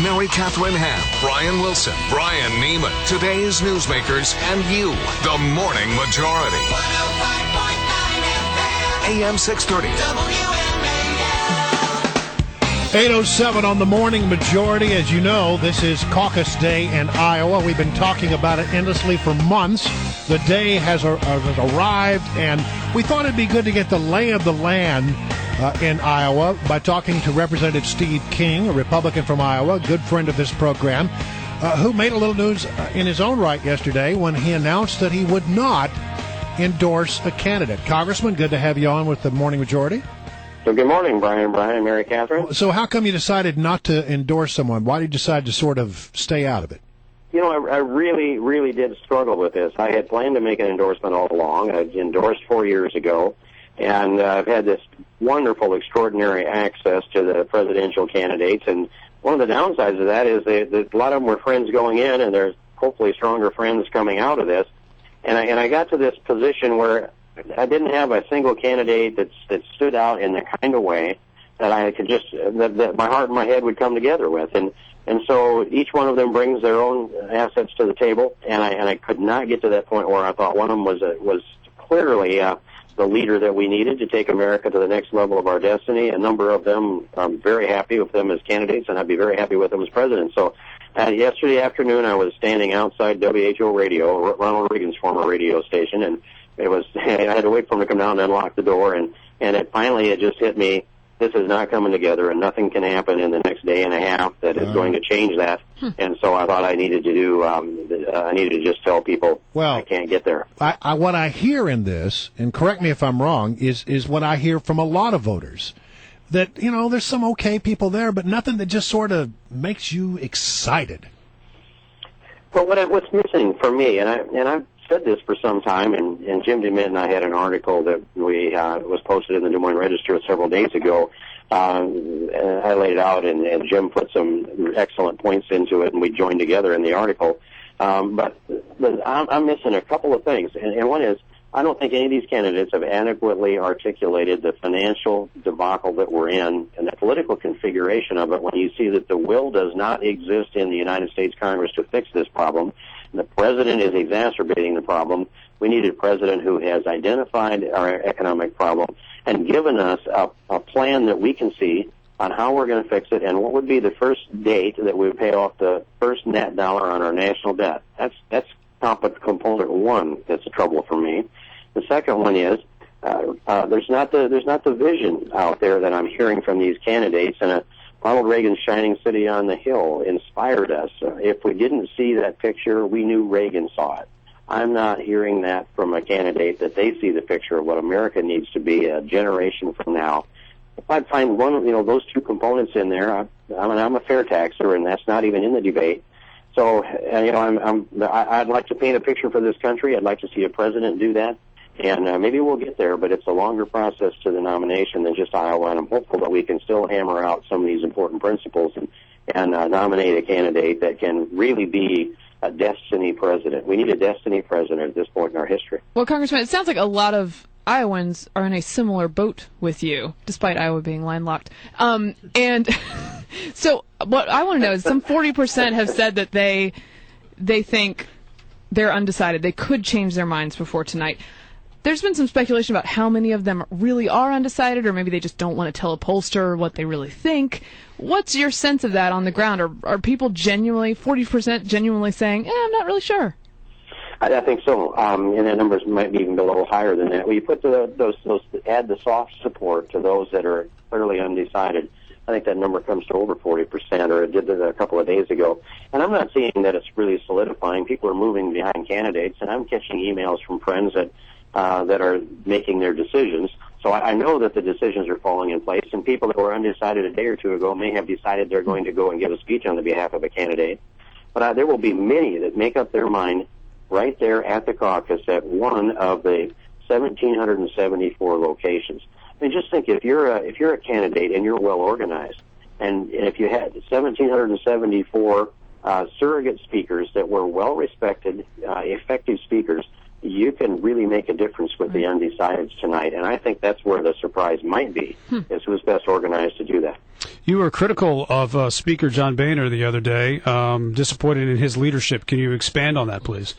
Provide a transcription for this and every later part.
Mary Catherine Ham, Brian Wilson, Brian Neiman, today's newsmakers, and you, the Morning Majority. 105.9 FM. AM 630. WMAL. 8:07 on the Morning Majority. As you know, this is Caucus Day in Iowa. We've been talking about it endlessly for months. The day has arrived, and we thought it'd be good to get the lay of the land in Iowa by talking to Representative Steve King, a Republican from Iowa, a good friend of this program, who made a little news in his own right yesterday when he announced that he would not endorse a candidate. Congressman, good to have you on with the Morning Majority. So good morning, Brian, and Mary Catherine. So how come you decided not to endorse someone? Why did you decide to sort of stay out of it? You know, I really did struggle with this. I had planned to make an endorsement all along. I endorsed 4 years ago, and I've had this wonderful, extraordinary access to the presidential candidates. And one of the downsides of that is that a lot of them were friends going in, and there's hopefully stronger friends coming out of this. And I got to this position where I didn't have a single candidate that stood out in the kind of way that I could just that my heart and my head would come together with. And so each one of them brings their own assets to the table, and I could not get to that point where I thought one of them was clearly the leader that we needed to take America to the next level of our destiny. A number of them, I'm very happy with them as candidates, and I'd be very happy with them as president. So yesterday afternoon, I was standing outside WHO Radio, Ronald Reagan's former radio station, and I had to wait for him to come down and unlock the door, and it just hit me. This is not coming together, and nothing can happen in the next day and a half that is going to change that. And so I thought I needed to do. I needed to just tell people, I can't get there. What I hear in this, and correct me if I'm wrong, is what I hear from a lot of voters. That, you know, there's some okay people there, but nothing that just sort of makes you excited. Well, what's missing for me, and I've said this for some time, and Jim DeMint and I had an article that was posted in the Des Moines Register several days ago. I laid it out, and Jim put some excellent points into it, and we joined together in the article. But I'm missing a couple of things, and one is I don't think any of these candidates have adequately articulated the financial debacle that we're in and the political configuration of it when you see that the will does not exist in the United States Congress to fix this problem. The president is exacerbating the problem. We need a president who has identified our economic problem and given us a plan that we can see on how we're going to fix it and what would be the first date that we would pay off the first net dollar on our national debt. That's component one that's a trouble for me. The second one is there's not the vision out there that I'm hearing from these candidates, and Ronald Reagan's shining city on the hill inspired us. If we didn't see that picture, we knew Reagan saw it. I'm not hearing that from a candidate that they see the picture of what America needs to be a generation from now. If I find one of those two components in there, I'm a fair taxer, and that's not even in the debate. So I'd like to paint a picture for this country. I'd like to see a president do that. And maybe we'll get there, but it's a longer process to the nomination than just Iowa, and I'm hopeful that we can still hammer out some of these important principles and nominate a candidate that can really be a destiny president. We need a destiny president at this point in our history. Well, Congressman, it sounds like a lot of Iowans are in a similar boat with you, despite Iowa being landlocked. And so what I want to know is some 40% have said that they think they're undecided. They could change their minds before tonight. There's been some speculation about how many of them really are undecided, or maybe they just don't want to tell a pollster what they really think. What's your sense of that on the ground? Are people 40% genuinely saying, I'm not really sure? I think so, and the numbers might be even a little higher than that. When you put those add the soft support to those that are clearly undecided, I think that number comes to over 40%, or it did a couple of days ago. And I'm not seeing that it's really solidifying. People are moving behind candidates, and I'm catching emails from friends that are making their decisions. So I know that the decisions are falling in place, and people that were undecided a day or two ago may have decided they're going to go and give a speech on the behalf of a candidate. But there will be many that make up their mind right there at the caucus at one of the 1,774 locations. I mean, just think if you're a candidate and you're well organized, and if you had 1,774 surrogate speakers that were well respected, effective speakers, you can really make a difference with the undecideds tonight. And I think that's where the surprise might be, is who's best organized to do that. You were critical of Speaker John Boehner the other day, disappointed in his leadership. Can you expand on that, please?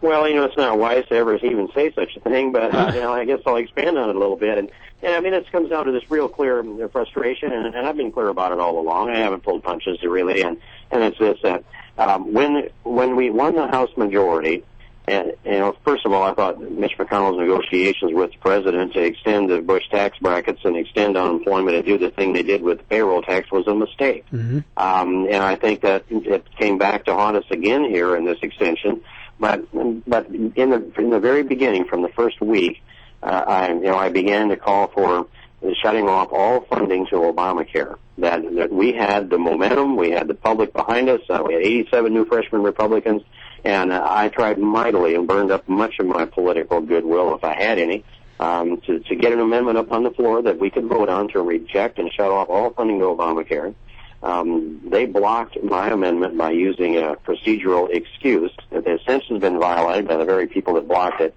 Well, it's not wise to ever even say such a thing, but I guess I'll expand on it a little bit. And I mean, it comes down to this real clear frustration, and I've been clear about it all along. I haven't pulled punches really, and it's this that when we won the House majority. And, first of all, I thought Mitch McConnell's negotiations with the president to extend the Bush tax brackets and extend unemployment and do the thing they did with the payroll tax was a mistake. Mm-hmm. And I think that it came back to haunt us again here in this extension. But in the very beginning, from the first week, I began to call for shutting off all funding to Obamacare. That we had the momentum, we had the public behind us, we had 87 new freshman Republicans. And I tried mightily and burned up much of my political goodwill, if I had any, to get an amendment up on the floor that we could vote on to reject and shut off all funding to Obamacare. They blocked my amendment by using a procedural excuse that has since been violated by the very people that blocked it.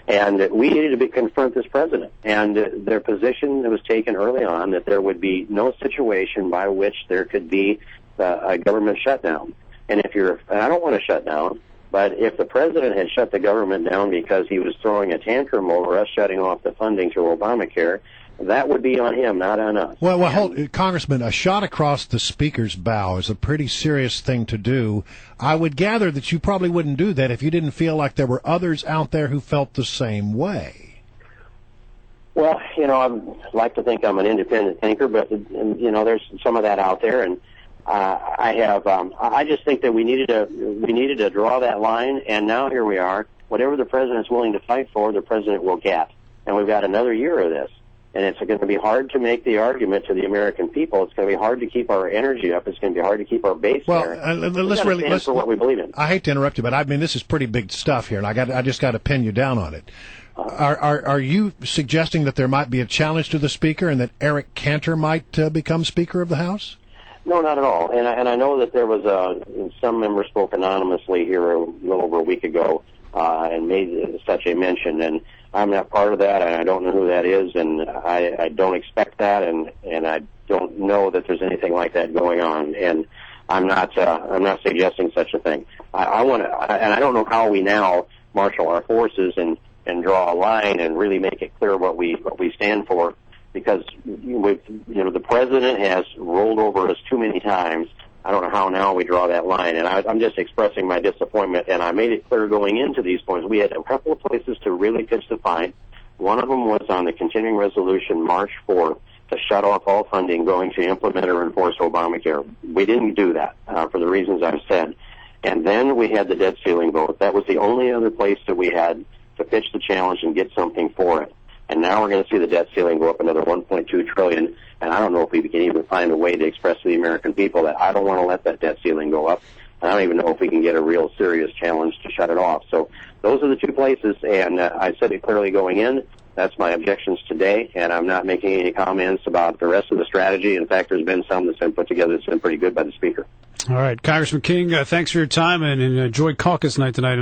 And we needed to confront this president. And their position was taken early on that there would be no situation by which there could be a government shutdown. And I don't want to shut down, but if the president had shut the government down because he was throwing a tantrum over us shutting off the funding to Obamacare, that would be on him, not on us. Well, Congressman, a shot across the Speaker's bow is a pretty serious thing to do. I would gather that you probably wouldn't do that if you didn't feel like there were others out there who felt the same way. Well, I'd like to think I'm an independent thinker, but, there's some of that out there, and I just think that we needed to draw that line, and now here we are. Whatever the president's willing to fight for, the president will get. And we've got another year of this. And it's going to be hard to make the argument to the American people. It's going to be hard to keep our energy up. It's going to be hard to keep our base there. Let's for what we believe in. I hate to interrupt you, but I mean, this is pretty big stuff here, and I just got to pin you down on it. Are you suggesting that there might be a challenge to the Speaker and that Eric Cantor might become Speaker of the House? No, not at all. And I know that there was some member spoke anonymously here a little over a week ago and made such a mention. And I'm not part of that, and I don't know who that is, and I don't expect that, and I don't know that there's anything like that going on. And I'm not suggesting such a thing. I want to, and I don't know how we now marshal our forces and draw a line and really make it clear what we stand for. Because the president has rolled over us too many times. I don't know how now we draw that line, and I'm just expressing my disappointment. And I made it clear going into these points. We had a couple of places to really pitch the fight. One of them was on the continuing resolution March 4th to shut off all funding going to implement or enforce Obamacare. We didn't do that for the reasons I've said. And then we had the debt ceiling vote. That was the only other place that we had to pitch the challenge and get something for it. And now we're going to see the debt ceiling go up another $1.2 trillion. And I don't know if we can even find a way to express to the American people that I don't want to let that debt ceiling go up. I don't even know if we can get a real serious challenge to shut it off. So those are the two places, and I said it clearly going in. That's my objections today, and I'm not making any comments about the rest of the strategy. In fact, there's been some that's been put together that's been pretty good by the Speaker. All right. Congressman King, thanks for your time, and enjoy caucus night tonight.